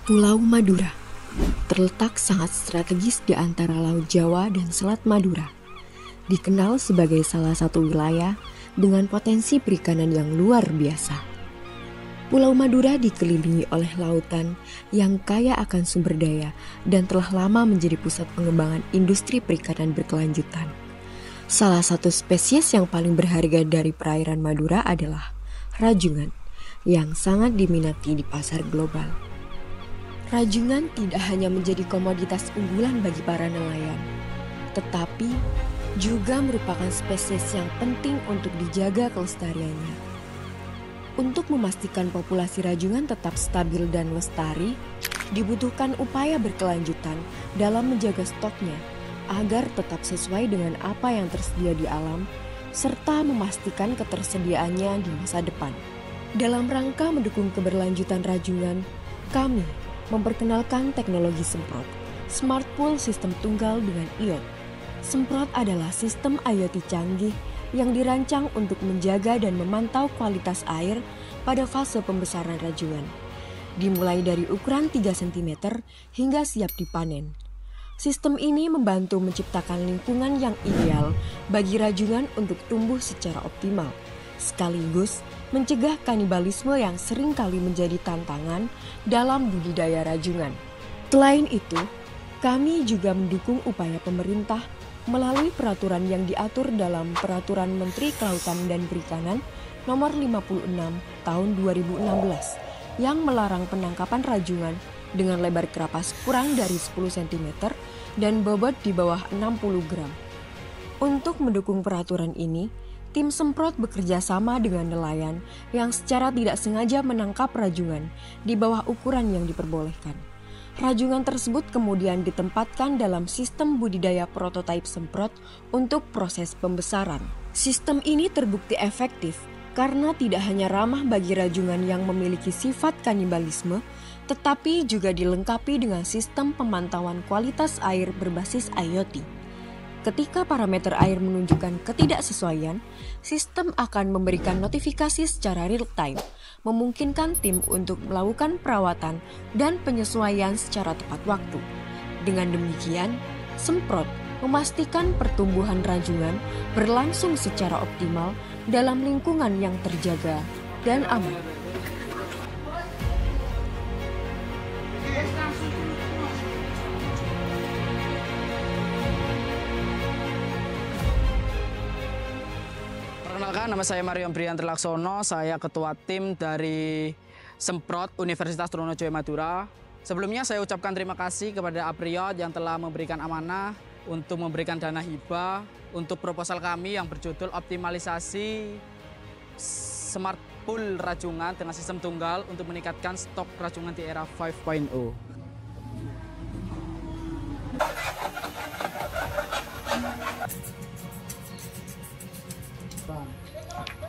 Pulau Madura terletak sangat strategis di antara Laut Jawa dan Selat Madura. Dikenal sebagai salah satu wilayah dengan potensi perikanan yang luar biasa. Pulau Madura dikelilingi oleh lautan yang kaya akan sumber daya dan telah lama menjadi pusat pengembangan industri perikanan berkelanjutan. Salah satu spesies yang paling berharga dari perairan Madura adalah rajungan, yang sangat diminati di pasar global. Rajungan tidak hanya menjadi komoditas unggulan bagi para nelayan, tetapi juga merupakan spesies yang penting untuk dijaga kelestariannya. Untuk memastikan populasi rajungan tetap stabil dan lestari, dibutuhkan upaya berkelanjutan dalam menjaga stoknya agar tetap sesuai dengan apa yang tersedia di alam, serta memastikan ketersediaannya di masa depan. Dalam rangka mendukung keberlanjutan rajungan, kami memperkenalkan teknologi semprot, Smart Pool Sistem Tunggal dengan ion. Semprot adalah sistem IoT canggih yang dirancang untuk menjaga dan memantau kualitas air pada fase pembesaran rajungan, dimulai dari ukuran 3 cm hingga siap dipanen. Sistem ini membantu menciptakan lingkungan yang ideal bagi rajungan untuk tumbuh secara optimal, sekaligus mencegah kanibalisme yang seringkali menjadi tantangan dalam budidaya rajungan. Selain itu, kami juga mendukung upaya pemerintah melalui peraturan yang diatur dalam Peraturan Menteri Kelautan dan Perikanan Nomor 56 Tahun 2016 yang melarang penangkapan rajungan dengan lebar kerapas kurang dari 10 cm dan bobot di bawah 60 gram. Untuk mendukung peraturan ini, tim semprot bekerja sama dengan nelayan yang secara tidak sengaja menangkap rajungan di bawah ukuran yang diperbolehkan. Rajungan tersebut kemudian ditempatkan dalam sistem budidaya prototipe semprot untuk proses pembesaran. Sistem ini terbukti efektif karena tidak hanya ramah bagi rajungan yang memiliki sifat kanibalisme, tetapi juga dilengkapi dengan sistem pemantauan kualitas air berbasis IoT. Ketika parameter air menunjukkan ketidaksesuaian, sistem akan memberikan notifikasi secara real-time, memungkinkan tim untuk melakukan perawatan dan penyesuaian secara tepat waktu. Dengan demikian, semprot memastikan pertumbuhan rajungan berlangsung secara optimal dalam lingkungan yang terjaga dan aman. Perkenalkan, nama saya Mario Brian Laksono, saya ketua tim dari Semprot Universitas Trunojoyo Madura. Sebelumnya saya ucapkan terima kasih kepada Apriot yang telah memberikan amanah untuk memberikan dana hibah untuk proposal kami yang berjudul optimalisasi Smart Pool Rajungan dengan sistem tunggal untuk meningkatkan stok rajungan di era 5.0.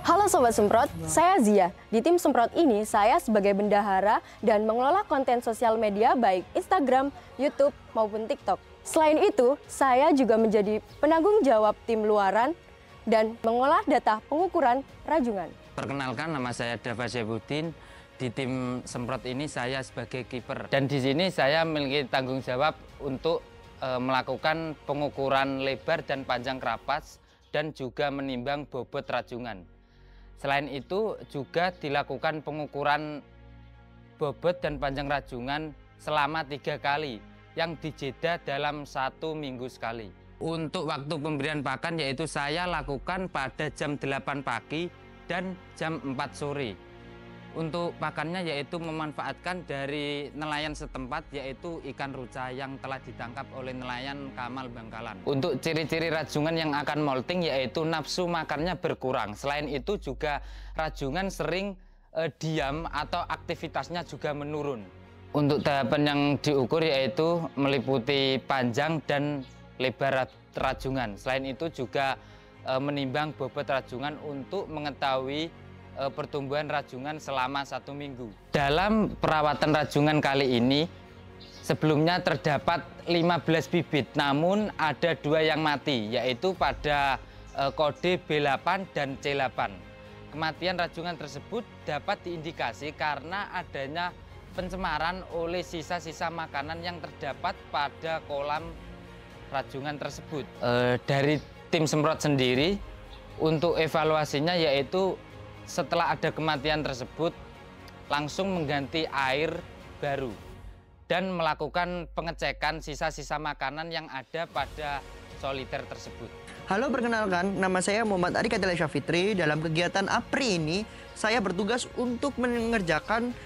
Halo Sobat Semprot, saya Zia. Di tim Semprot ini, saya sebagai bendahara dan mengelola konten sosial media baik Instagram, YouTube, maupun TikTok. Selain itu, saya juga menjadi penanggung jawab tim luaran dan mengolah data pengukuran rajungan. Perkenalkan, nama saya Dava Zaibuddin. Di tim Semprot ini saya sebagai kiper. Dan di sini saya memiliki tanggung jawab untuk melakukan pengukuran lebar dan panjang kerapas dan juga menimbang bobot rajungan. Selain itu juga dilakukan pengukuran bobot dan panjang rajungan selama 3 kali yang dijeda dalam 1 minggu sekali. Untuk waktu pemberian pakan yaitu saya lakukan pada jam 8 pagi dan jam 4 sore. Untuk pakannya yaitu memanfaatkan dari nelayan setempat yaitu ikan ruca yang telah ditangkap oleh nelayan Kamal Bangkalan. Untuk ciri-ciri rajungan yang akan molting yaitu nafsu makannya berkurang. Selain itu juga rajungan sering diam atau aktivitasnya juga menurun. Untuk tahapan yang diukur yaitu meliputi panjang dan lebar rajungan. Selain itu juga menimbang bobot rajungan untuk mengetahui pertumbuhan rajungan selama 1 minggu. Dalam perawatan rajungan kali ini, sebelumnya terdapat 15 bibit, namun ada 2 yang mati, yaitu pada kode B8 dan C8. Kematian rajungan tersebut dapat diindikasi karena adanya pencemaran oleh sisa-sisa makanan yang terdapat pada kolam rajungan tersebut. Dari tim semprot sendiri, untuk evaluasinya yaitu setelah ada kematian tersebut, langsung mengganti air baru dan melakukan pengecekan sisa-sisa makanan yang ada pada soliter tersebut. Halo, perkenalkan, nama saya Muhammad Ari Katilasya Fitri. Dalam kegiatan APRI ini, saya bertugas untuk mengerjakan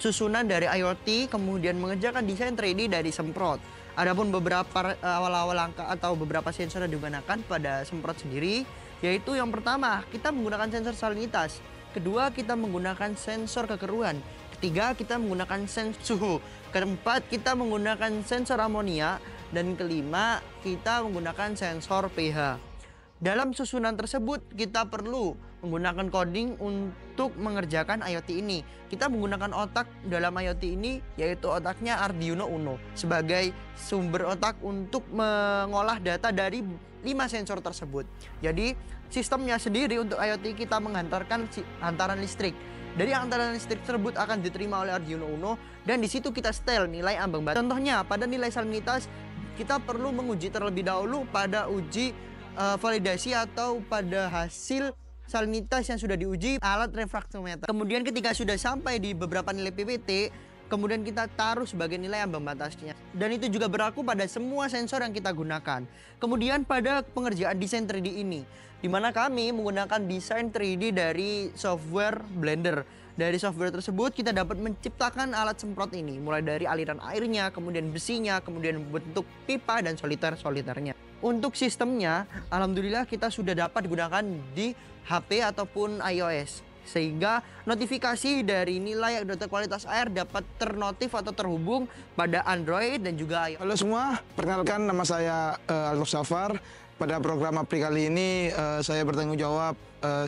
susunan dari IoT, kemudian mengerjakan desain 3D dari semprot. Adapun beberapa awal-awal langkah atau beberapa sensor yang digunakan pada semprot sendiri, yaitu yang pertama, kita menggunakan sensor salinitas. Kedua, kita menggunakan sensor kekeruan. Ketiga, kita menggunakan sensor suhu. Keempat, kita menggunakan sensor amonia. Dan kelima, kita menggunakan sensor pH. Dalam susunan tersebut, kita perlu menggunakan coding untuk mengerjakan IoT ini. Kita menggunakan otak dalam IoT ini, yaitu otaknya Arduino Uno, sebagai sumber otak untuk mengolah data dari 5 sensor tersebut. Jadi, sistemnya sendiri untuk IoT kita menghantarkan hantaran listrik. Dari hantaran listrik tersebut akan diterima oleh Arduino Uno, dan di situ kita setel nilai ambang batas. Contohnya, pada nilai salinitas, kita perlu menguji terlebih dahulu pada uji validasi atau pada hasil salinitas yang sudah diuji alat refraktometer. Kemudian ketika sudah sampai di beberapa nilai PPT, kemudian kita taruh sebagai nilai ambang batasnya. Dan itu juga berlaku pada semua sensor yang kita gunakan. Kemudian pada pengerjaan desain 3D ini, di mana kami menggunakan desain 3D dari software Blender. Dari software tersebut kita dapat menciptakan alat semprot ini, mulai dari aliran airnya, kemudian besinya, kemudian bentuk pipa dan soliter-soliternya. Untuk sistemnya, alhamdulillah kita sudah dapat digunakan di HP ataupun iOS, sehingga notifikasi dari nilai data kualitas air dapat ternotif atau terhubung pada Android dan juga iOS. Halo semua, perkenalkan nama saya Alif Safar. Pada program APRI kali ini saya bertanggung jawab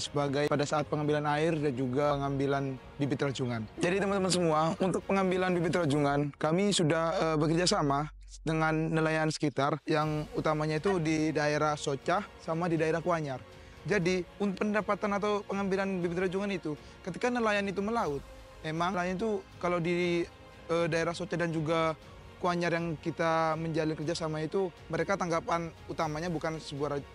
sebagai pada saat pengambilan air dan juga pengambilan bibit rajungan. Jadi teman-teman semua, untuk pengambilan bibit rajungan kami sudah bekerja sama dengan nelayan sekitar, yang utamanya itu di daerah Socah sama di daerah Kuanyar. Jadi untuk pendapatan atau pengambilan bibit rajungan itu, ketika nelayan itu melaut, memang nelayan itu kalau di daerah Socah dan juga Kuanyar yang kita menjalin kerjasama itu, mereka tanggapan utamanya bukan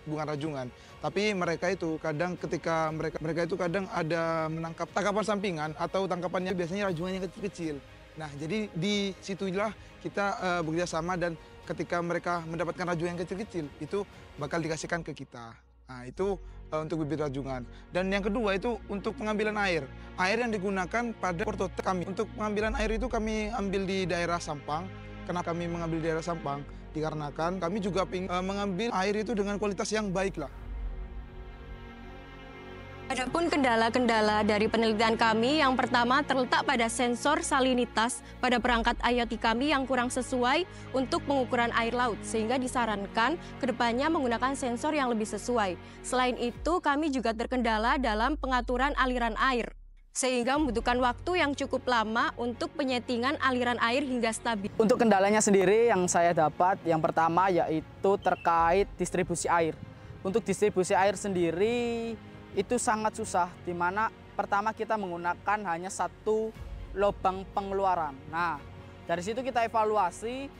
rajungan, tapi mereka itu kadang ketika mereka itu kadang ada menangkap tangkapan sampingan atau tangkapannya biasanya rajungan yang kecil-kecil. Nah, jadi di situlah kita bekerja sama, dan ketika mereka mendapatkan rajungan yang kecil-kecil itu bakal dikasihkan ke kita. Nah, itu untuk bibit rajungan. Dan yang kedua itu untuk pengambilan air. Air yang digunakan pada prototipe kami. Untuk pengambilan air itu kami ambil di daerah Sampang. Kenapa kami mengambil daerah Sampang? Dikarenakan kami juga mengambil air itu dengan kualitas yang baik lah. Adapun kendala-kendala dari penelitian kami, yang pertama terletak pada sensor salinitas pada perangkat IoT kami yang kurang sesuai untuk pengukuran air laut, sehingga disarankan kedepannya menggunakan sensor yang lebih sesuai. Selain itu, kami juga terkendala dalam pengaturan aliran air, sehingga membutuhkan waktu yang cukup lama untuk penyetingan aliran air hingga stabil. Untuk kendalanya sendiri yang saya dapat, yang pertama yaitu terkait distribusi air. Untuk distribusi air sendiri itu sangat susah, di mana pertama kita menggunakan hanya satu lubang pengeluaran. Nah, dari situ kita evaluasi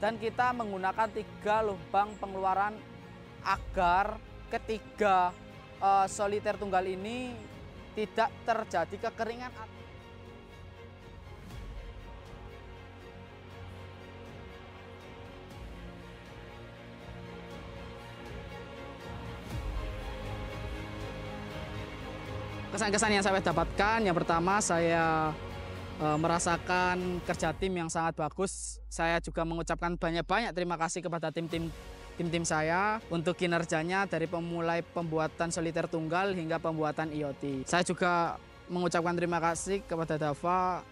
dan kita menggunakan 3 lubang pengeluaran agar ketiga soliter tunggal ini tidak terjadi kekeringan. Kesan-kesan yang saya dapatkan, yang pertama saya merasakan kerja tim yang sangat bagus. Saya juga mengucapkan banyak-banyak terima kasih kepada tim saya untuk kinerjanya dari pemulai pembuatan soliter tunggal hingga pembuatan IoT. Saya juga mengucapkan terima kasih kepada Dava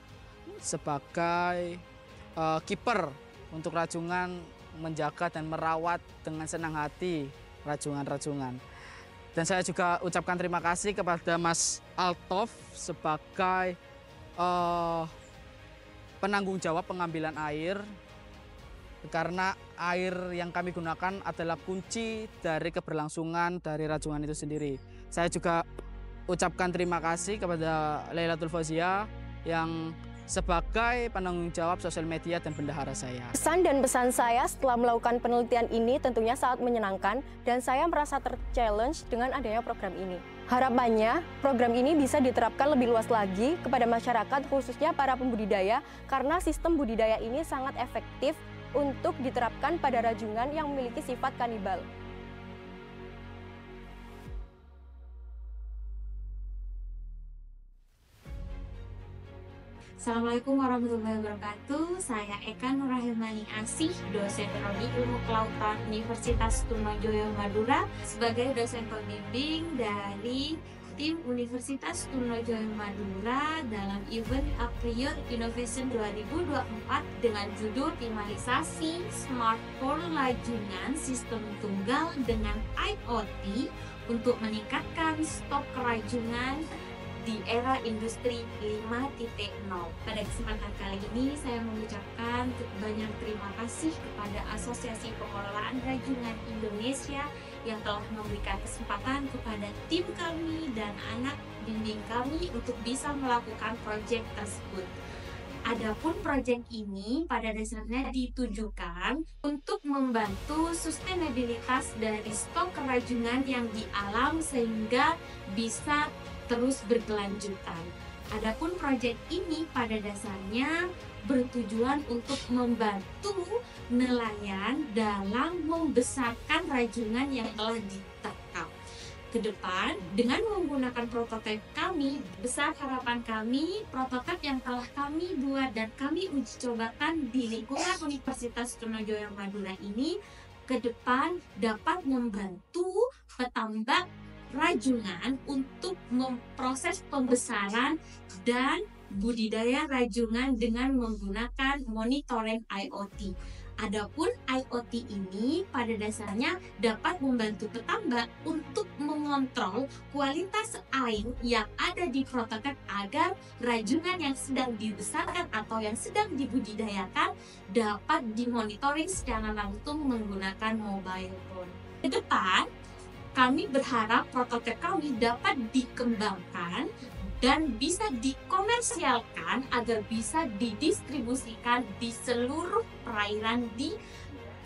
sebagai kiper untuk rajungan, menjaga dan merawat dengan senang hati rajungan-rajungan. Dan saya juga ucapkan terima kasih kepada Mas Altov sebagai penanggung jawab pengambilan air, karena air yang kami gunakan adalah kunci dari keberlangsungan dari rajungan itu sendiri. Saya juga ucapkan terima kasih kepada Lailatul Fauzia yang sebagai penanggung jawab sosial media dan bendahara saya. Pesan dan pesan saya setelah melakukan penelitian ini tentunya sangat menyenangkan dan saya merasa ter-challenge dengan adanya program ini. Harapannya, program ini bisa diterapkan lebih luas lagi kepada masyarakat khususnya para pembudidaya karena sistem budidaya ini sangat efektif untuk diterapkan pada rajungan yang memiliki sifat kanibal. Assalamualaikum warahmatullahi wabarakatuh. Saya Eka Nurahilmani Asih, dosen Prodi Ilmu Kelautan Universitas Trunojoyo Madura sebagai dosen pembimbing dari tim Universitas Trunojoyo Madura dalam event Apriot Innovation 2024 dengan judul Optimalisasi Smart Pole Rajungan Sistem Tunggal dengan IoT untuk meningkatkan stok rajungan di era industri 5.0. Pada kesempatan kali ini saya mengucapkan banyak terima kasih kepada Asosiasi Pengelolaan Rajungan Indonesia yang telah memberikan kesempatan kepada tim kami dan anak bimbing kami untuk bisa melakukan proyek tersebut. Adapun proyek ini pada dasarnya ditujukan untuk membantu sustainabilitas dari stok rajungan yang di alam sehingga bisa terus berkelanjutan. Adapun proyek ini pada dasarnya bertujuan untuk membantu nelayan dalam membesarkan rajungan yang telah ditangkap. Ke depan, dengan menggunakan prototipe kami, besar harapan kami, prototipe yang telah kami buat dan kami uji cobakan di lingkungan Universitas Trunojoyo Madura ini, ke depan dapat membantu petambak rajungan untuk memproses pembesaran dan budidaya rajungan dengan menggunakan monitoring IoT. Adapun IoT ini pada dasarnya dapat membantu petambak untuk mengontrol kualitas air yang ada di prototipe agar rajungan yang sedang dibesarkan atau yang sedang dibudidayakan dapat dimonitoring secara langsung menggunakan mobile phone. Ke depan, kami berharap prototipe kami dapat dikembangkan dan bisa dikomersialkan agar bisa didistribusikan di seluruh perairan di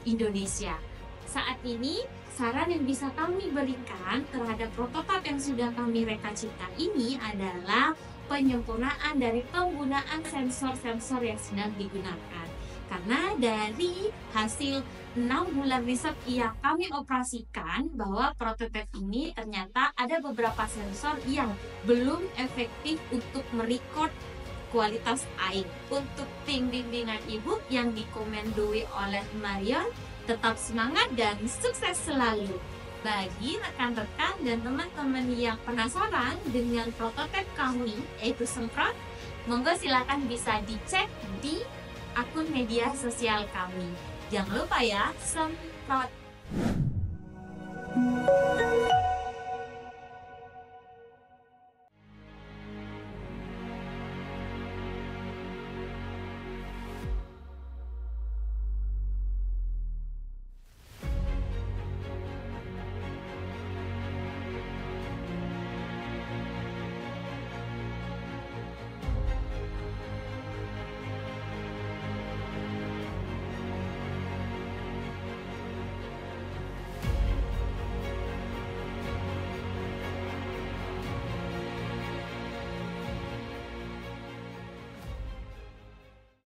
Indonesia. Saat ini, saran yang bisa kami berikan terhadap prototipe yang sudah kami rekacita ini adalah penyempurnaan dari penggunaan sensor-sensor yang sedang digunakan. Karena dari hasil 6 bulan riset yang kami operasikan bahwa prototipe ini ternyata ada beberapa sensor yang belum efektif untuk merekod kualitas air. Untuk tim bimbingan ibu yang dikomandoi oleh Marion, tetap semangat dan sukses selalu. Bagi rekan-rekan dan teman-teman yang penasaran dengan prototipe kami, yaitu semprot, monggo silakan bisa dicek di akun media sosial kami. Jangan lupa ya, semprot.